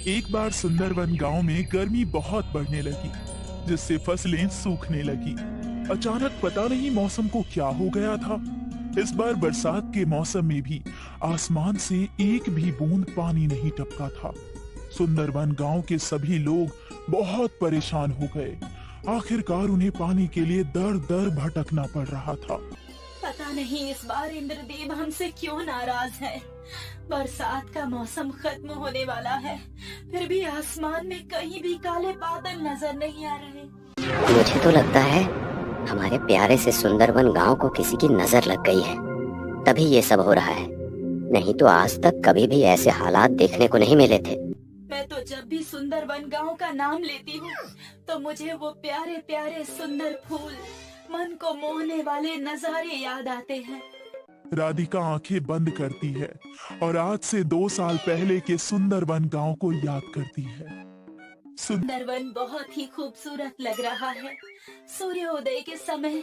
एक बार सुंदरवन गांव में गर्मी बहुत बढ़ने लगी, जिससे फसलें सूखने लगी। अचानक पता नहीं मौसम को क्या हो गया था। इस बार बरसात के मौसम में भी आसमान से एक भी बूंद पानी नहीं टपका था। सुंदरवन गांव के सभी लोग बहुत परेशान हो गए। आखिरकार उन्हें पानी के लिए दर दर भटकना पड़ रहा था। पता नहीं इस बार इंद्रदेव हमसे क्यों नाराज है। बरसात का मौसम खत्म होने वाला है, फिर भी आसमान में कहीं भी काले बादल नजर नहीं आ रहे। मुझे तो लगता है हमारे प्यारे से सुंदरवन गांव को किसी की नजर लग गई है, तभी ये सब हो रहा है। नहीं तो आज तक कभी भी ऐसे हालात देखने को नहीं मिले थे। मैं तो जब भी सुंदरवन गांव का नाम लेती हूँ तो मुझे वो प्यारे प्यारे सुंदर फूल, मन को मोहने वाले नजारे याद आते हैं। राधिका आंखें बंद करती है और आज से 2 साल पहले के सुंदरवन गांव को याद करती है। सुंदरवन बहुत ही खूबसूरत लग रहा है। सूर्योदय के समय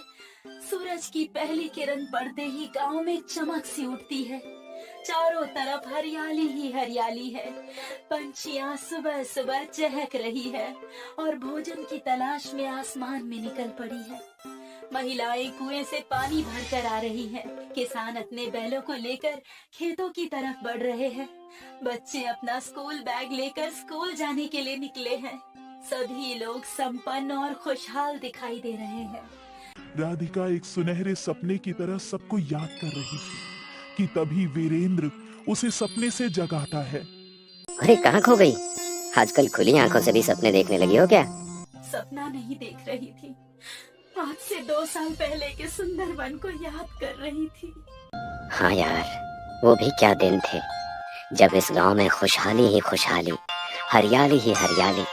सूरज की पहली किरण पड़ते ही गांव में चमक सी उठती है। चारों तरफ हरियाली ही हरियाली है। पंछियां सुबह सुबह चहक रही है और भोजन की तलाश में आसमान में निकल पड़ी है। महिलाएं कुएं से पानी भरकर आ रही हैं। किसान अपने बैलों को लेकर खेतों की तरफ बढ़ रहे हैं। बच्चे अपना स्कूल बैग लेकर स्कूल जाने के लिए निकले हैं। सभी लोग संपन्न और खुशहाल दिखाई दे रहे हैं। राधिका एक सुनहरे सपने की तरह सबको याद कर रही थी कि तभी वीरेंद्र उसे सपने से जगाता है। अरे कहाँ खो गई? आजकल खुली आंखों से भी सपने देखने लगी हो क्या? सपना नहीं देख रही थी, आज से 2 साल पहले के सुंदरवन को याद कर रही थी। हाँ यार, वो भी क्या दिन थे जब इस गांव में खुशहाली ही खुशहाली, हरियाली ही हरियाली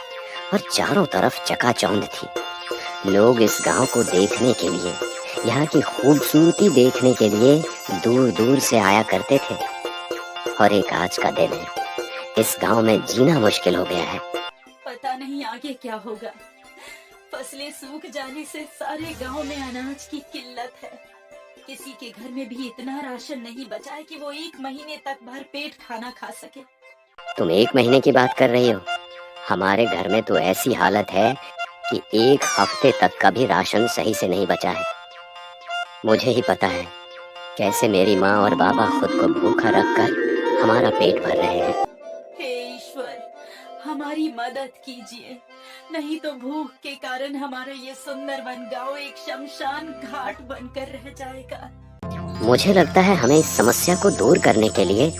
और चारों तरफ चकाचौंध थी। लोग इस गांव को देखने के लिए, यहाँ की खूबसूरती देखने के लिए दूर दूर से आया करते थे। और एक आज का दिन है, इस गांव में जीना मुश्किल हो गया है। पता नहीं आगे क्या होगा। फसलें सूख जाने से सारे गांव में अनाज की किल्लत है। किसी के घर में भी इतना राशन नहीं बचा है कि वो 1 महीने तक भर पेट खाना खा सके। तुम 1 महीने की बात कर रही हो? हमारे घर में तो ऐसी हालत है कि 1 हफ्ते तक का भी राशन सही से नहीं बचा है। मुझे ही पता है कैसे मेरी माँ और बाबा खुद को भूखा रखकर हमारा पेट भर रहे हैं। हे ईश्वर, हमारी मदद कीजिए, नहीं तो भूख के कारण हमारा ये सुंदरवन गांव एक शमशान घाट बनकर रह जाएगा। मुझे लगता है हमें इस समस्या को दूर करने के लिए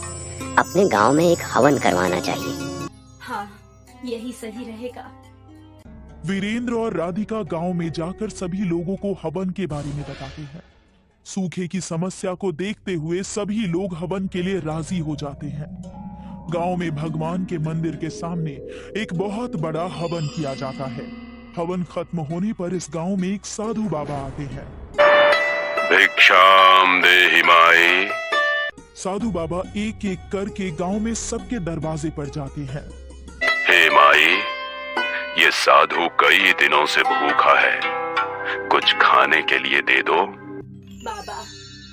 अपने गांव में एक हवन करवाना चाहिए। हाँ, यही सही रहेगा। वीरेंद्र और राधिका गांव में जाकर सभी लोगों को हवन के बारे में बताते हैं। सूखे की समस्या को देखते हुए सभी लोग हवन के लिए राजी हो जाते हैं। गांव में भगवान के मंदिर के सामने एक बहुत बड़ा हवन किया जाता है। हवन खत्म होने पर इस गांव में एक साधु बाबा आते हैं। भिक्षाम देहि माई। साधु बाबा एक एक करके गांव में सबके दरवाजे पर जाते हैं। हे माई, ये साधु कई दिनों से भूखा है, कुछ खाने के लिए दे दो। बाबा,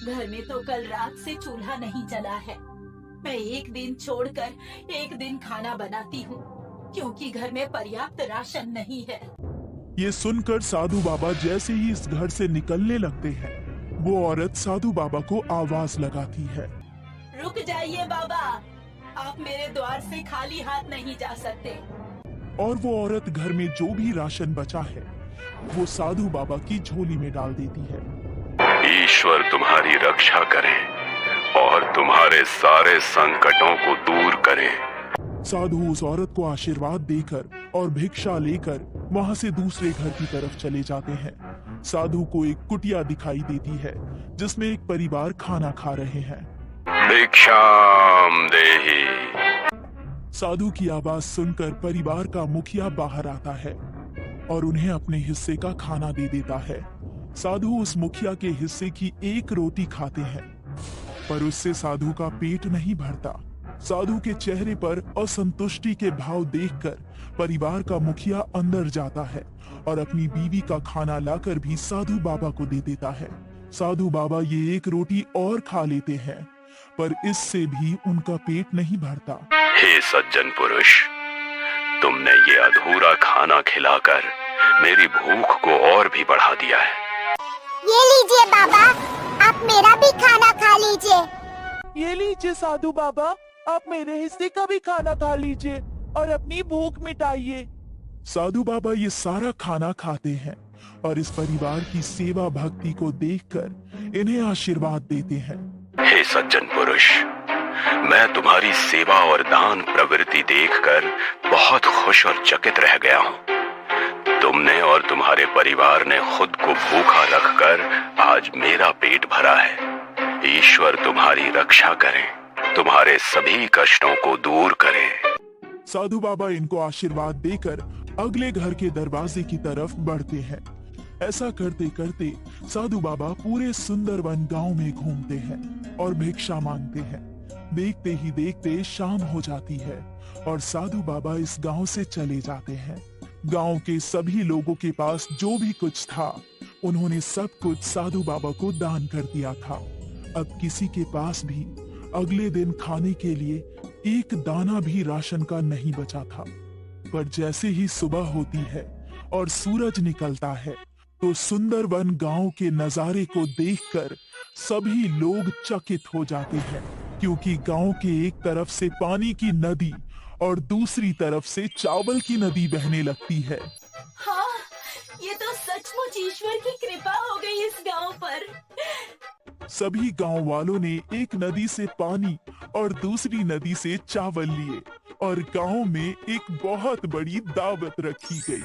घर में तो कल रात से चूल्हा नहीं जला है। मैं एक दिन छोड़कर एक दिन खाना बनाती हूँ, क्योंकि घर में पर्याप्त राशन नहीं है। ये सुनकर साधु बाबा जैसे ही इस घर से निकलने लगते हैं, वो औरत साधु बाबा को आवाज लगाती है। रुक जाइए बाबा, आप मेरे द्वार से खाली हाथ नहीं जा सकते। और वो औरत घर में जो भी राशन बचा है वो साधु बाबा की झोली में डाल देती है। ईश्वर तुम्हारी रक्षा करे और तुम्हारे सारे संकटों को दूर करे। साधु उस औरत को आशीर्वाद देकर और भिक्षा लेकर वहां से दूसरे घर की तरफ चले जाते हैं। साधु को एक कुटिया दिखाई देती है जिसमें एक परिवार खाना खा रहे हैं। भिक्षाम देहि। साधु की आवाज सुनकर परिवार का मुखिया बाहर आता है और उन्हें अपने हिस्से का खाना दे देता है। साधु उस मुखिया के हिस्से की एक रोटी खाते हैं, पर उससे साधु का पेट नहीं भरता। साधु के चेहरे पर असंतुष्टि के भाव देखकर परिवार का मुखिया अंदर जाता है और अपनी बीवी का खाना लाकर भी साधु बाबा को दे देता है। साधु बाबा ये एक रोटी और खा लेते हैं, पर इससे भी उनका पेट नहीं भरता। हे सज्जन पुरुष, तुमने ये अधूरा खाना खिलाकर मेरी भूख को और भी बढ़ा दिया है। ये लीजिए बाबा, आप मेरा भी खाना खा लीजिए। ये लीजिए साधु बाबा, आप मेरे हिस्से का भी खाना खा लीजिए और अपनी भूख मिटाइए। साधु बाबा ये सारा खाना खाते हैं और इस परिवार की सेवा भक्ति को देखकर इन्हें आशीर्वाद देते हैं। हे सज्जन पुरुष, मैं तुम्हारी सेवा और दान प्रवृत्ति देखकर बहुत खुश और चकित रह गया हूँ। तुमने और तुम्हारे परिवार ने खुद को भूखा रखकर आज मेरा पेट भरा है। ईश्वर तुम्हारी रक्षा करे, तुम्हारे सभी कष्टों को दूर करे। साधु बाबा इनको आशीर्वाद देकर अगले घर के दरवाजे की तरफ बढ़ते हैं। ऐसा करते करते साधु बाबा पूरे सुंदरवन गांव में घूमते हैं और भिक्षा मांगते हैं। देखते ही देखते शाम हो जाती है और साधु बाबा इस गांव से चले जाते हैं। गांव के सभी लोगों के पास जो भी कुछ था उन्होंने सब कुछ साधु बाबा को दान कर दिया था। अब किसी के पास भी अगले दिन खाने के लिए एक दाना भी राशन का नहीं बचा था। पर जैसे ही सुबह होती है और सूरज निकलता है तो सुंदरवन गांव के नजारे को देखकर सभी लोग चकित हो जाते हैं, क्योंकि गांव के एक तरफ से पानी की नदी और दूसरी तरफ से चावल की नदी बहने लगती है। हाँ, ये तो सचमुच ईश्वर की कृपा हो गई इस गांव पर। सभी गांव वालों ने एक नदी से पानी और दूसरी नदी से चावल लिए और गांव में एक बहुत बड़ी दावत रखी गई।